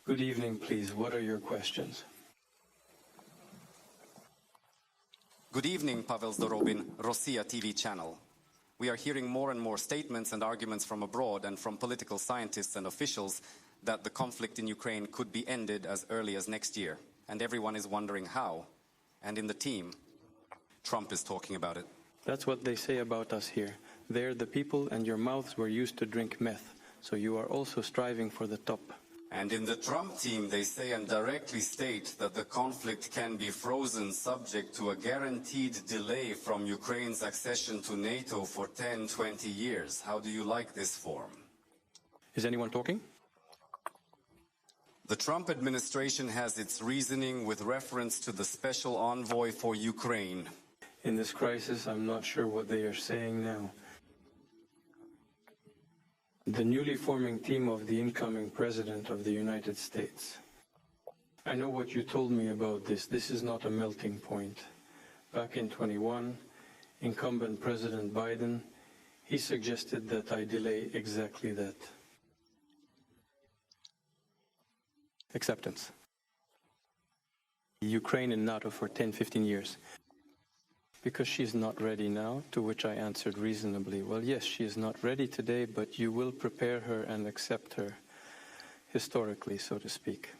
Good evening, please. What are your questions? Good evening, Pavel Zdorobin, Rossiya TV channel. We are hearing more and more statements and arguments from abroad and from political scientists and officials that the conflict in Ukraine could be ended as early as next year. And everyone is wondering how. And in the team, Trump is talking about it. That's what they say about us here. They're the people and your mouths were used to drink meth. So you are also striving for the top. And in the Trump team, they say and directly state that the conflict can be frozen subject to a guaranteed delay from Ukraine's accession to NATO for 10, 20 years. How do you like this form? Is anyone talking? The Trump administration has its reasoning with reference to the special envoy for Ukraine. In this crisis, I'm not sure what they are saying now. The newly forming team of the incoming President of the United States. I know what you told me about this. This is not a melting point. Back in 21, incumbent President Biden, he suggested that I delay exactly that. Acceptance. Ukraine and NATO for 10, 15 years. Because she is not ready now, to which I answered reasonably, well, yes, she is not ready today, but you will prepare her and accept her, historically, so to speak.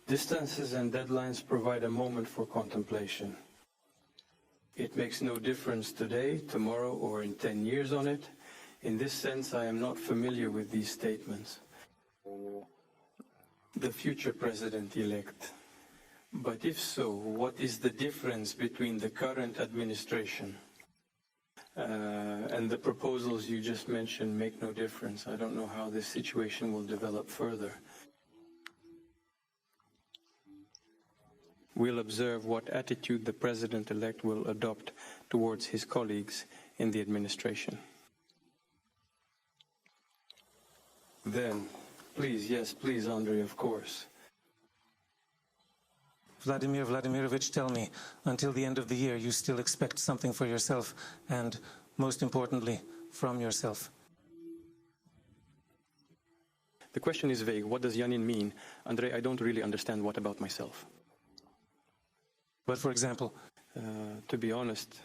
Distances and deadlines provide a moment for contemplation. It makes no difference today, tomorrow, or in 10 years on it. In this sense, I am not familiar with these statements. The future president-elect. But if so, what is the difference between the current administration and the proposals you just mentioned make no difference? I don't know how this situation will develop further. We'll observe what attitude the president-elect will adopt towards his colleagues in the administration. Then, please, yes, please, Andrei, of course. Vladimir Vladimirovich, tell me, until the end of the year, you still expect something for yourself and, most importantly, from yourself? The question is vague. What does Yanin mean? Andrei, I don't really understand what about myself. But for example? To be honest,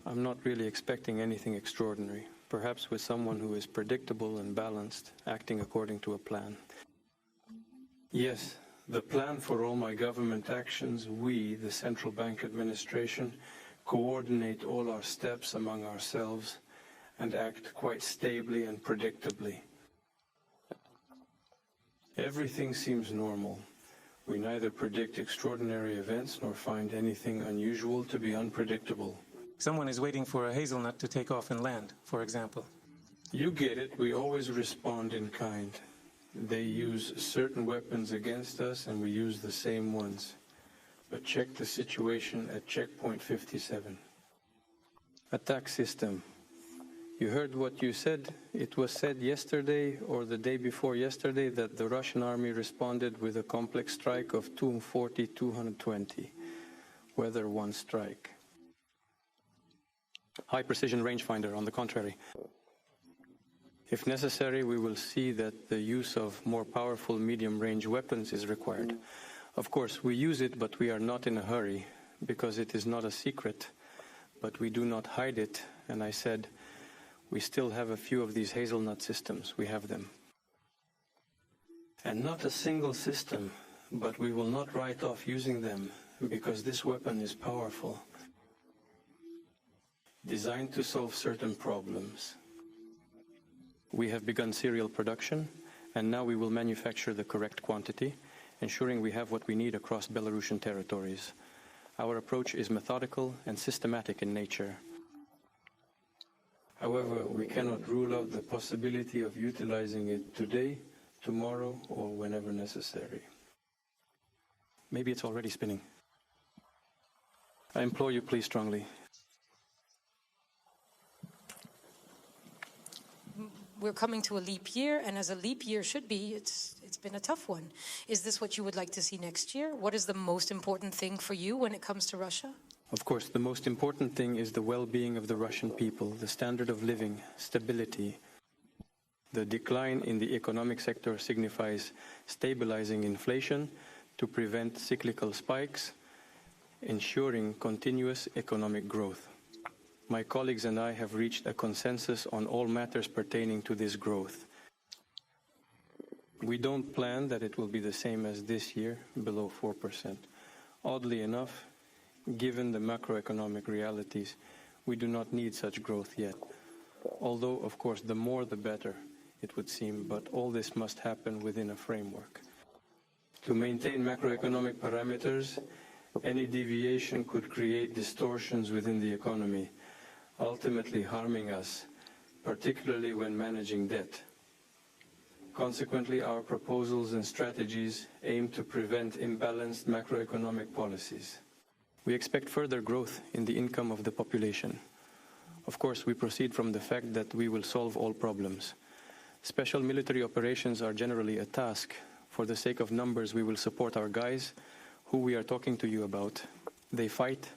I'm not really expecting anything extraordinary. Perhaps with someone who is predictable and balanced, acting according to a plan. Yes. The plan for all my government actions, we, the central bank administration, coordinate all our steps among ourselves and act quite stably and predictably. Everything seems normal. We neither predict extraordinary events nor find anything unusual to be unpredictable. Someone is waiting for a hazelnut to take off and land, for example. You get it. We always respond in kind. They use certain weapons against us, and we use the same ones. But check the situation at checkpoint 57. Attack system. You heard what you said? It was said yesterday or the day before yesterday that the Russian army responded with a complex strike of 240-220. Weather one strike. High precision rangefinder, on the contrary. If necessary, we will see that the use of more powerful medium-range weapons is required. Of course, we use it, but we are not in a hurry, because it is not a secret. But we do not hide it, and I said, we still have a few of these hazelnut systems. We have them. And not a single system, but we will not write off using them, because this weapon is powerful. Designed to solve certain problems. We have begun serial production, and now we will manufacture the correct quantity, ensuring we have what we need across Belarusian territories. Our approach is methodical and systematic in nature. However, we cannot rule out the possibility of utilizing it today, tomorrow, or whenever necessary. Maybe it's already spinning. I implore you, please, strongly. We're coming to a leap year, and as a leap year should be, it's been a tough one. Is this what you would like to see next year? What is the most important thing for you when it comes to Russia? Of course, the most important thing is the well-being of the Russian people, the standard of living, stability. The decline in the economic sector signifies stabilizing inflation to prevent cyclical spikes, ensuring continuous economic growth. My colleagues and I have reached a consensus on all matters pertaining to this growth. We don't plan that it will be the same as this year, below 4%. Oddly enough, given the macroeconomic realities, we do not need such growth yet. Although, of course, the more the better, it would seem, but all this must happen within a framework. To maintain macroeconomic parameters, any deviation could create distortions within the economy, ultimately harming us, particularly when managing debt. Consequently, our proposals and strategies aim to prevent imbalanced macroeconomic policies. We expect further growth in the income of the population. Of course, we proceed from the fact that we will solve all problems. Special military operations are generally a task. For the sake of numbers, we will support our guys, who we are talking to you about. They fight.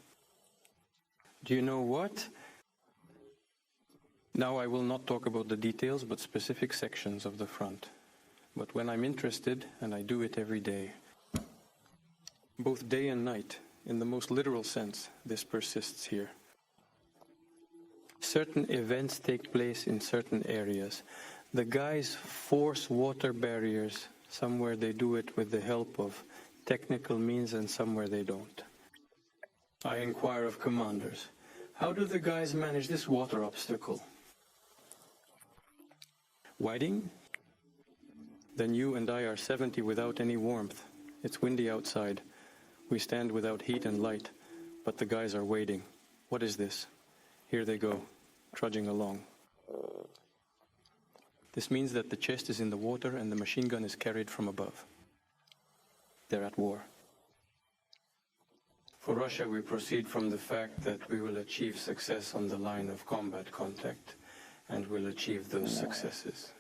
Do you know what? Now I will not talk about the details, but specific sections of the front. But when I'm interested, and I do it every day, both day and night, in the most literal sense, this persists here. Certain events take place in certain areas. The guys force water barriers. Somewhere they do it with the help of technical means and somewhere they don't. I inquire of commanders, how do the guys manage this water obstacle? Whiting? Then you and I are 70 without any warmth. It's windy outside. We stand without heat and light, but the guys are waiting. What is this? Here they go, trudging along. This means that the chest is in the water and the machine gun is carried from above. They're at war. For Russia, we proceed from the fact that we will achieve success on the line of combat contact, and will achieve those successes.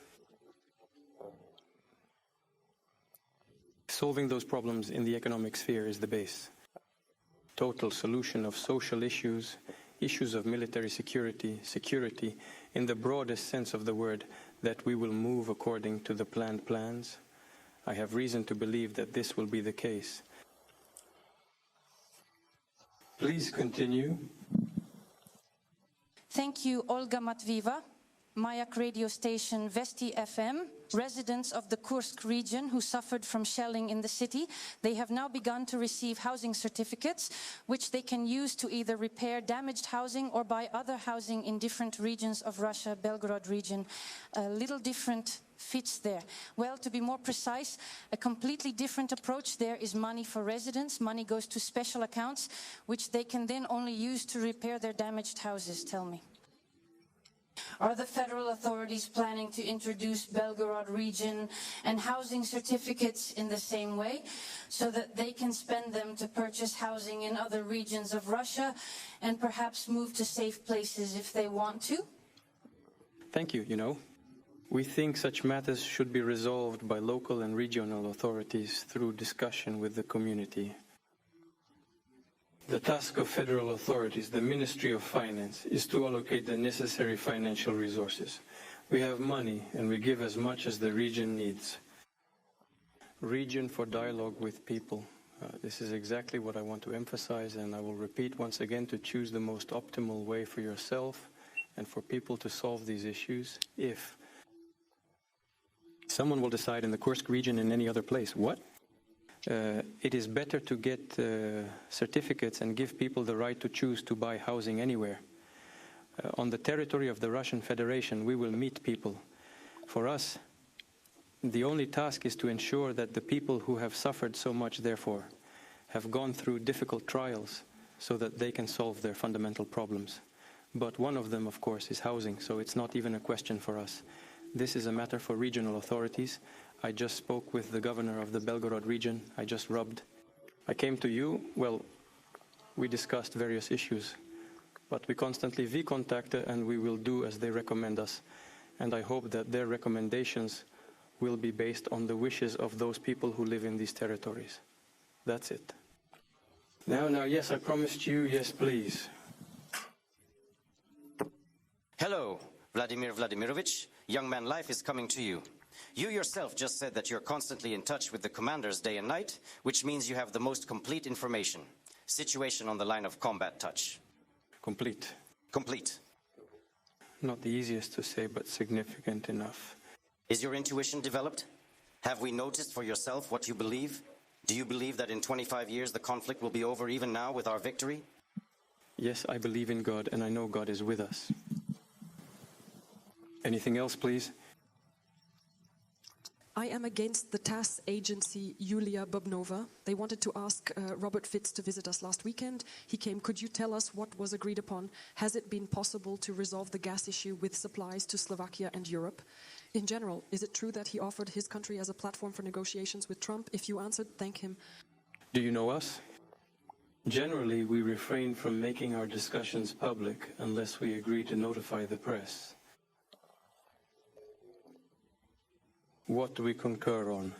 Solving those problems in the economic sphere is the base. Total solution of social issues, issues of military security, security in the broadest sense of the word, that we will move according to the planned plans. I have reason to believe that this will be the case. Please continue. Thank you, Olga Matvieva, Mayak radio station Vesti FM, residents of the Kursk region who suffered from shelling in the city. They have now begun to receive housing certificates, which they can use to either repair damaged housing or buy other housing in different regions of Russia, Belgorod region. A little different fits there. Well, to be more precise, a completely different approach there is money for residents. Money goes to special accounts, which they can then only use to repair their damaged houses. Tell me. Are the federal authorities planning to introduce Belgorod region and housing certificates in the same way, so that they can spend them to purchase housing in other regions of Russia and perhaps move to safe places if they want to? Thank you. We think such matters should be resolved by local and regional authorities through discussion with the community. The task of federal authorities, the Ministry of Finance, is to allocate the necessary financial resources. We have money and we give as much as the region needs. Region for dialogue with people. This is exactly what I want to emphasize, and I will repeat once again, to choose the most optimal way for yourself and for people to solve these issues. If someone will decide in the Kursk region in any other place, what? It is better to get certificates and give people the right to choose to buy housing anywhere. On the territory of the Russian Federation, we will meet people. For us, the only task is to ensure that the people who have suffered so much, therefore, have gone through difficult trials so that they can solve their fundamental problems. But one of them, of course, is housing, so it's not even a question for us. This is a matter for regional authorities. I just spoke with the governor of the Belgorod region. I came to you. Well, we discussed various issues, but we constantly contact and we will do as they recommend us. And I hope that their recommendations will be based on the wishes of those people who live in these territories. That's it. Now, yes, I promised you, yes, please. Hello. Vladimir Vladimirovich, young man life is coming to you. You yourself just said that you're constantly in touch with the commanders day and night, which means you have the most complete information. Situation on the line of combat touch. Complete. Complete. Not the easiest to say, but significant enough. Is your intuition developed? Have we noticed for yourself what you believe? Do you believe that in 25 years the conflict will be over even now with our victory? Yes, I believe in God, and I know God is with us. Anything else, please? I am against the TASS agency Yulia Bubnova. They wanted to ask Robert Fitz to visit us last weekend. He came. Could you tell us what was agreed upon? Has it been possible to resolve the gas issue with supplies to Slovakia and Europe? In general, is it true that he offered his country as a platform for negotiations with Trump? If you answered, thank him. Do you know us? Generally, we refrain from making our discussions public unless we agree to notify the press. What do we concur on?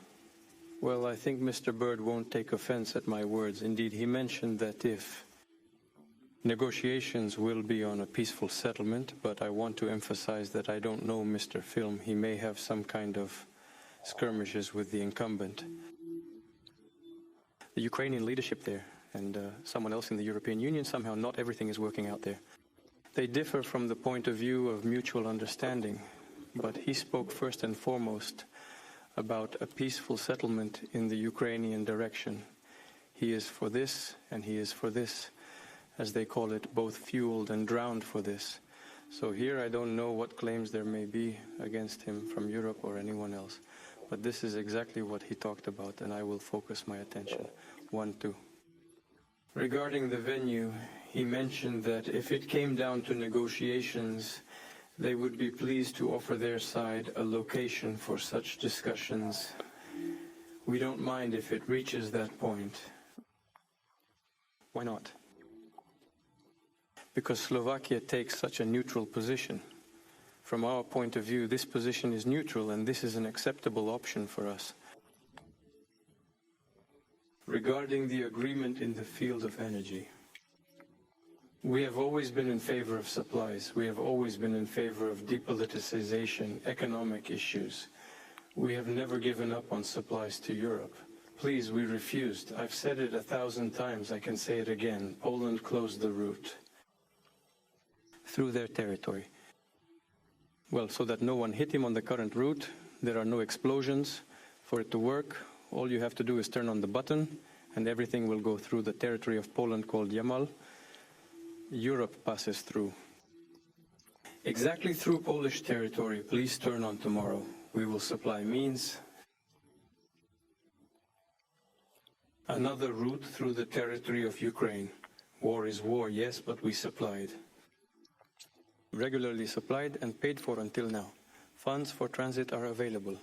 Well, I think Mr. Bird won't take offense at my words. Indeed, he mentioned that if negotiations will be on a peaceful settlement, but I want to emphasize that I don't know Mr. Film. He may have some kind of skirmishes with the incumbent. The Ukrainian leadership there and someone else in the European Union, somehow not everything is working out there. They differ from the point of view of mutual understanding, but he spoke first and foremost about a peaceful settlement in the Ukrainian direction. He is for this, and he is for this, as they call it, both fueled and drowned for this. So here I don't know what claims there may be against him from Europe or anyone else, but this is exactly what he talked about, and I will focus my attention. 1, 2. Regarding the venue, he mentioned that if it came down to negotiations, they would be pleased to offer their side a location for such discussions. We don't mind if it reaches that point. Why not? Because Slovakia takes such a neutral position. From our point of view, this position is neutral, and this is an acceptable option for us. Regarding the agreement in the field of energy, we have always been in favor of supplies. We have always been in favor of depoliticization, economic issues. We have never given up on supplies to Europe. Please, we refused. I've said it 1,000 times. I can say it again. Poland closed the route through their territory. Well, so that no one hit him on the current route, there are no explosions. For it to work, all you have to do is turn on the button, and everything will go through the territory of Poland called Yamal. Europe passes through. Exactly through Polish territory, please turn on tomorrow. We will supply means. Another route through the territory of Ukraine. War is war, yes, but we supplied. Regularly supplied and paid for until now. Funds for transit are available.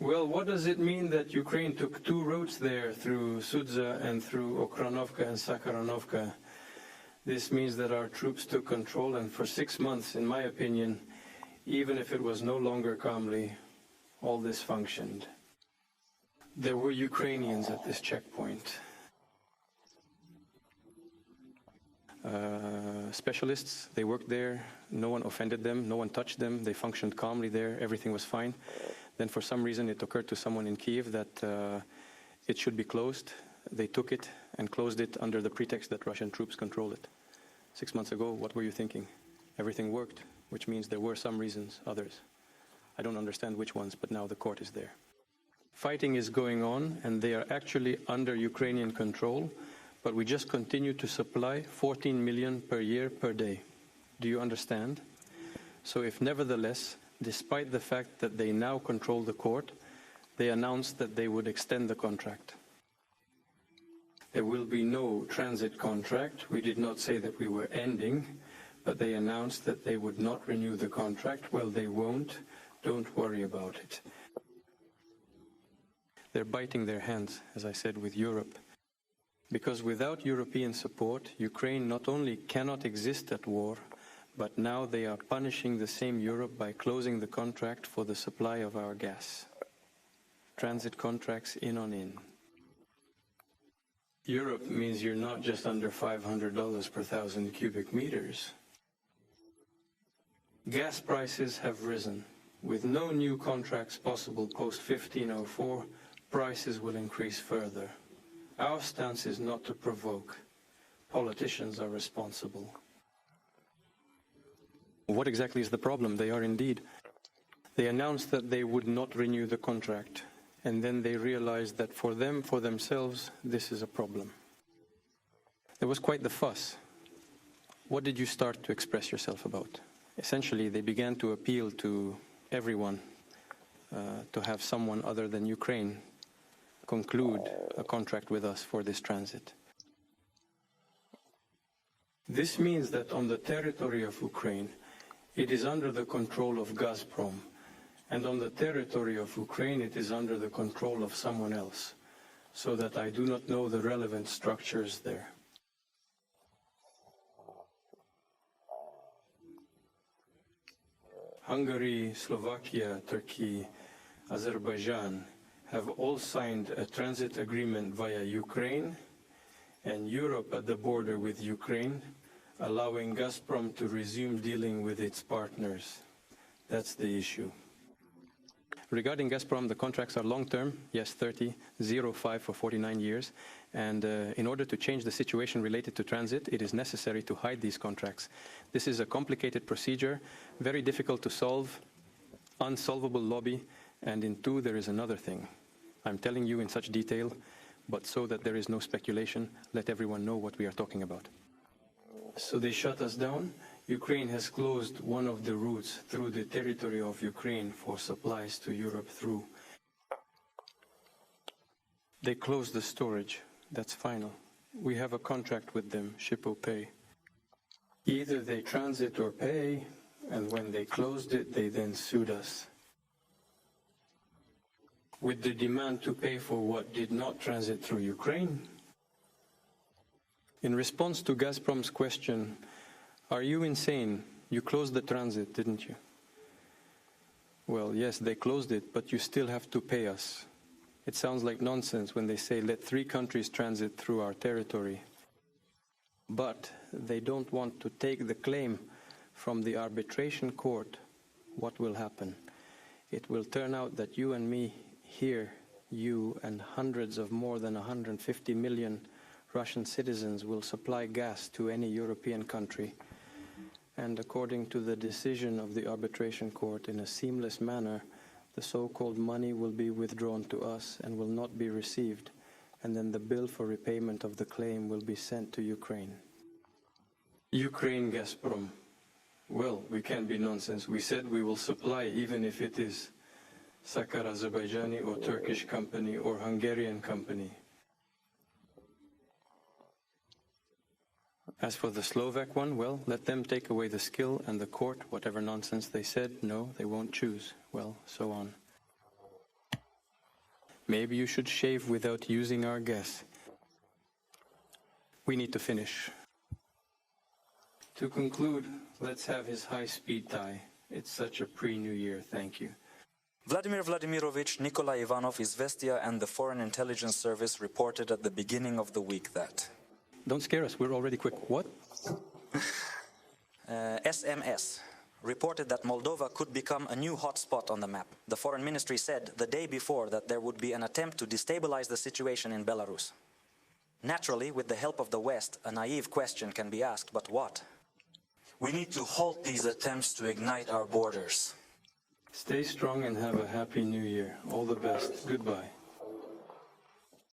Well, what does it mean that Ukraine took 2 routes there through Sudza and through Okranovka and Sakharanovka? This means that our troops took control, and for 6 months, in my opinion, even if it was no longer calmly, all this functioned. There were Ukrainians at this checkpoint. Specialists, they worked there, no one offended them, no one touched them, they functioned calmly there, everything was fine. Then for some reason it occurred to someone in Kiev that it should be closed. They took it and closed it under the pretext that Russian troops control it. 6 months ago, what were you thinking? Everything worked, which means there were some reasons, others. I don't understand which ones, but now the court is there. Fighting is going on, and they are actually under Ukrainian control, but we just continue to supply 14 million per year per day. Do you understand? So if nevertheless, despite the fact that they now control the court, they announced that they would extend the contract. There will be no transit contract. We did not say that we were ending, but they announced that they would not renew the contract. Well, they won't. Don't worry about it. They're biting their hands, as I said, with Europe. Because without European support, Ukraine not only cannot exist at war, but now they are punishing the same Europe by closing the contract for the supply of our gas. Transit contracts in on in. Europe means you're not just under $500 per 1,000 cubic meters. Gas prices have risen. With no new contracts possible post-1504, prices will increase further. Our stance is not to provoke. Politicians are responsible. What exactly is the problem? They are indeed. They announced that they would not renew the contract, and then they realized that for them, for themselves, this is a problem. There was quite the fuss. What did you start to express yourself about? Essentially, they began to appeal to everyone to have someone other than Ukraine conclude a contract with us for this transit. This means that on the territory of Ukraine, it is under the control of Gazprom, and on the territory of Ukraine, it is under the control of someone else, so that I do not know the relevant structures there. Hungary, Slovakia, Turkey, Azerbaijan have all signed a transit agreement via Ukraine, and Europe at the border with Ukraine, allowing Gazprom to resume dealing with its partners. That's the issue. Regarding Gazprom, the contracts are long-term, yes, 30, 05 for 49 years. And in order to change the situation related to transit, it is necessary to hide these contracts. This is a complicated procedure, very difficult to solve, unsolvable lobby, and in two, there is another thing. I'm telling you in such detail, but so that there is no speculation, let everyone know what we are talking about. So they shut us down. Ukraine has closed one of the routes through the territory of Ukraine for supplies to Europe through. They closed the storage. That's final. We have a contract with them, ship or pay. Either they transit or pay, and when they closed it, they then sued us, with the demand to pay for what did not transit through Ukraine. In response to Gazprom's question, are you insane? You closed the transit, didn't you? Well, yes, they closed it, but you still have to pay us. It sounds like nonsense when they say, let 3 countries transit through our territory. But they don't want to take the claim from the arbitration court. What will happen? It will turn out that you and me here, you and hundreds of more than 150 million Russian citizens will supply gas to any European country. And according to the decision of the arbitration court, in a seamless manner, the so-called money will be withdrawn to us and will not be received, and then the bill for repayment of the claim will be sent to Ukraine. Ukraine, Gazprom. Well, we can't be nonsense. We said we will supply even if it is Sakar Azerbaijani or Turkish company or Hungarian company. As for the Slovak one, well, let them take away the skill, and the court, whatever nonsense they said, no, they won't choose. Well, so on. Maybe you should shave without using our gas. We need to finish. To conclude, let's have his high-speed tie. It's such a pre-New Year. Thank you. Vladimir Vladimirovich Nikolai Ivanov, Izvestia and the Foreign Intelligence Service reported at the beginning of the week that... Don't scare us, we're already quick. What? SMS reported that Moldova could become a new hotspot on the map. The Foreign Ministry said the day before that there would be an attempt to destabilize the situation in Belarus. Naturally, with the help of the West, a naive question can be asked, but what? We need to halt these attempts to ignite our borders. Stay strong and have a happy New Year. All the best. Goodbye.